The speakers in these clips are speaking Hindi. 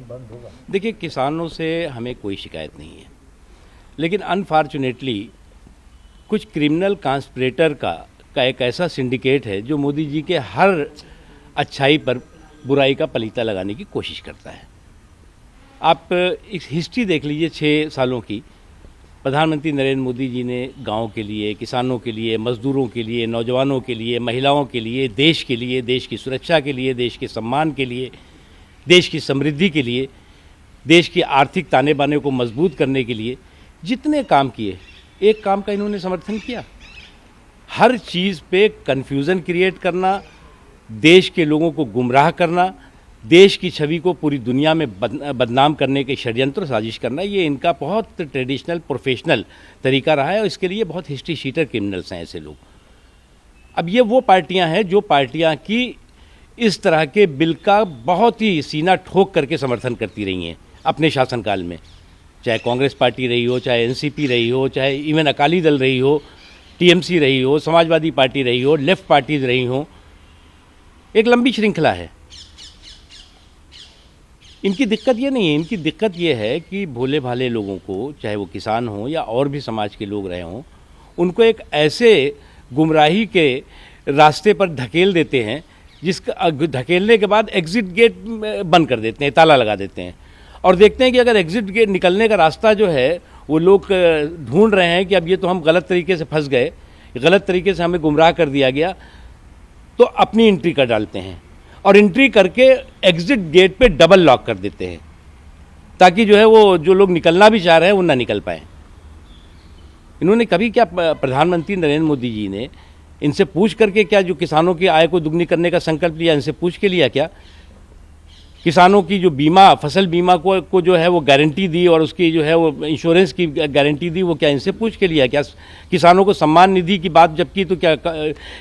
बंद होगा? देखिए, किसानों से हमें कोई शिकायत नहीं है, लेकिन अनफॉर्चुनेटली कुछ क्रिमिनल कॉन्स्पिरेटर का एक ऐसा सिंडिकेट है जो मोदी जी के हर अच्छाई पर बुराई का पलीता लगाने की कोशिश करता है। आप इस हिस्ट्री देख लीजिए 6 सालों की। प्रधानमंत्री नरेंद्र मोदी जी ने गाँव के लिए, किसानों के लिए, मजदूरों के लिए, नौजवानों के लिए, महिलाओं के लिए, देश की सुरक्षा के लिए, देश के सम्मान के लिए, देश की समृद्धि के लिए, देश की आर्थिक ताने बाने को मजबूत करने के लिए जितने काम किए, एक काम का इन्होंने समर्थन किया। हर चीज़ पे कन्फ्यूज़न क्रिएट करना, देश के लोगों को गुमराह करना, देश की छवि को पूरी दुनिया में बदनाम करने के षड्यंत्र साजिश करना, ये इनका बहुत ट्रेडिशनल प्रोफेशनल तरीका रहा है और इसके लिए बहुत हिस्ट्री शीटर क्रिमिनल्स हैं ऐसे लोग। अब ये वो पार्टियां हैं जो पार्टियां की इस तरह के बिल का बहुत ही सीना ठोक करके समर्थन करती रही हैं अपने शासनकाल में, चाहे कांग्रेस पार्टी रही हो, चाहे एनसीपी रही हो, चाहे इवन अकाली दल रही हो, टीएमसी रही हो, समाजवादी पार्टी रही हो, लेफ्ट पार्टीज रही हो। एक लंबी श्रृंखला है। इनकी दिक्कत ये नहीं है, इनकी दिक्कत ये है कि भोले भाले लोगों को, चाहे वो किसान हों या और भी समाज के लोग रहे हों, उनको एक ऐसे गुमराही के रास्ते पर धकेल देते हैं जिसका धकेलने के बाद एग्ज़िट गेट बंद कर देते हैं, ताला लगा देते हैं और देखते हैं कि अगर एग्ज़िट गेट निकलने का रास्ता जो है वो लोग ढूंढ रहे हैं कि अब ये तो हम गलत तरीके से फंस गए, गलत तरीके से हमें गुमराह कर दिया गया, तो अपनी एंट्री कर डालते हैं और एंट्री करके एग्ज़िट गेट पे डबल लॉक कर देते हैं ताकि जो है वो जो लोग निकलना भी चाह रहे हैं वो ना निकल पाए। इन्होंने कभी क्या, प्रधानमंत्री नरेंद्र मोदी जी ने इनसे पूछ करके क्या जो किसानों की आय को दुगनी करने का संकल्प लिया, इनसे पूछ के लिया क्या? किसानों की जो बीमा, फसल बीमा को जो है वो गारंटी दी और उसकी जो है वो इंश्योरेंस की गारंटी दी, वो क्या इनसे पूछ के लिया क्या? किसानों को सम्मान निधि की बात जब की तो क्या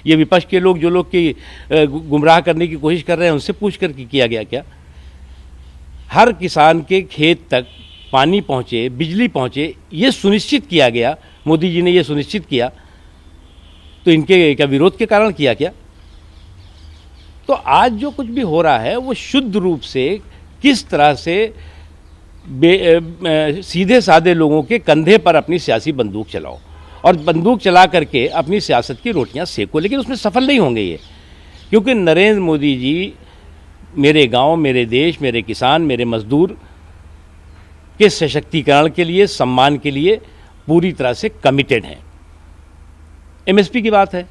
ये विपक्ष के लोग जो लोग की गुमराह करने की कोशिश कर रहे हैं उनसे पूछ कर किया गया क्या? हर किसान के खेत तक पानी पहुँचे, बिजली पहुँचे, ये सुनिश्चित किया गया, मोदी जी ने ये सुनिश्चित किया, तो इनके क्या विरोध के कारण किया क्या? तो आज जो कुछ भी हो रहा है वो शुद्ध रूप से किस तरह से सीधे साधे लोगों के कंधे पर अपनी सियासी बंदूक चलाओ और बंदूक चला करके अपनी सियासत की रोटियां सेको, लेकिन उसमें सफल नहीं होंगे ये, क्योंकि नरेंद्र मोदी जी मेरे गांव, मेरे देश, मेरे किसान, मेरे मजदूर के सशक्तिकरण के लिए, सम्मान के लिए पूरी तरह से कमिटेड हैं। एमएसपी की बात है,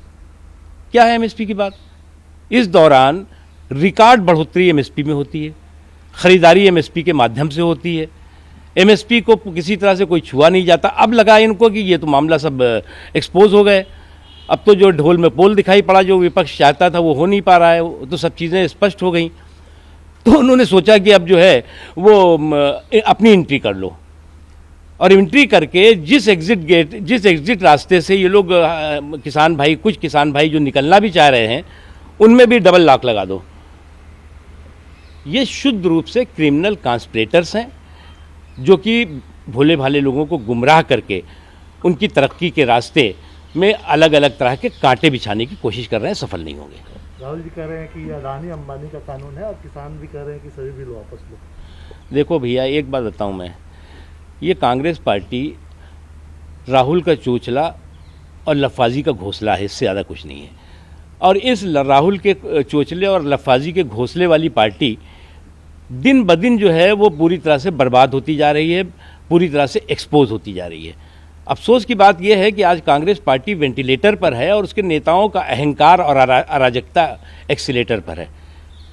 क्या है एमएसपी की बात? इस दौरान रिकॉर्ड बढ़ोतरी एमएसपी में होती है, ख़रीदारी एमएसपी के माध्यम से होती है, एमएसपी को किसी तरह से कोई छुआ नहीं जाता। अब लगा इनको कि ये तो मामला सब एक्सपोज हो गए, अब तो जो ढोल में पोल दिखाई पड़ा, जो विपक्ष चाहता था वो हो नहीं पा रहा है, तो सब चीज़ें स्पष्ट हो गई। तो उन्होंने सोचा कि अब जो है वो अपनी एंट्री कर लो और एंट्री करके जिस एग्ज़िट रास्ते से ये लोग किसान भाई, कुछ किसान भाई जो निकलना भी चाह रहे हैं, उनमें भी डबल लॉक लगा दो। ये शुद्ध रूप से क्रिमिनल कॉन्स्पिरेटर्स हैं जो कि भोले भाले लोगों को गुमराह करके उनकी तरक्की के रास्ते में अलग अलग तरह के कांटे बिछाने की कोशिश कर रहे हैं, सफल नहीं होंगे। राहुल जी कह रहे हैं कि अदानी अंबानी का कानून है और किसान भी कह रहे हैं कि सभी बिल वापस लो। देखो भैया, एक बात बताऊं मैं, ये कांग्रेस पार्टी राहुल का चोचला और लफाजी का घोंसला है, इससे ज़्यादा कुछ नहीं है। और इस राहुल के चोचले और लफाजी के घोंसले वाली पार्टी दिन ब दिन जो है वो पूरी तरह से बर्बाद होती जा रही है, पूरी तरह से एक्सपोज होती जा रही है। अफसोस की बात यह है कि आज कांग्रेस पार्टी वेंटिलेटर पर है और उसके नेताओं का अहंकार और अराजकता एक्सीलेटर पर है।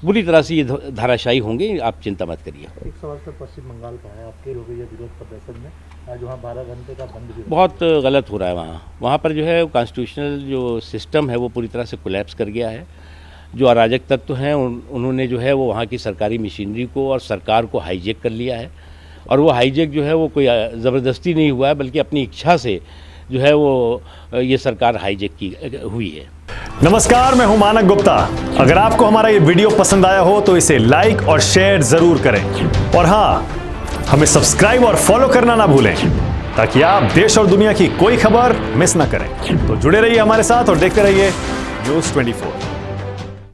बुरी तरह से ये धाराशायी होंगे, आप चिंता मत करिए। एक सवाल सर, पश्चिम बंगाल का है, आपके लोग ये विरोध प्रदर्शन में आज वहाँ 12 घंटे का बंद भी बहुत गलत हो रहा है। वहाँ पर जो है कॉन्स्टिट्यूशनल जो सिस्टम है वो पूरी तरह से कोलैप्स कर गया है। जो अराजक तत्व हैं उन्होंने जो है वो वहाँ की सरकारी मशीनरी को और सरकार को हाईजैक कर लिया है और वो हाईजैक जो है वो कोई ज़बरदस्ती नहीं हुआ है, बल्कि अपनी इच्छा से जो है वो ये सरकार हाईजैक की हुई है। नमस्कार, मैं हूं मानक गुप्ता। अगर आपको हमारा ये वीडियो पसंद आया हो तो इसे लाइक और शेयर जरूर करें और हाँ, हमें सब्सक्राइब और फॉलो करना ना भूलें ताकि आप देश और दुनिया की कोई खबर मिस ना करें। तो जुड़े रहिए हमारे साथ और देखते रहिए न्यूज़ 24।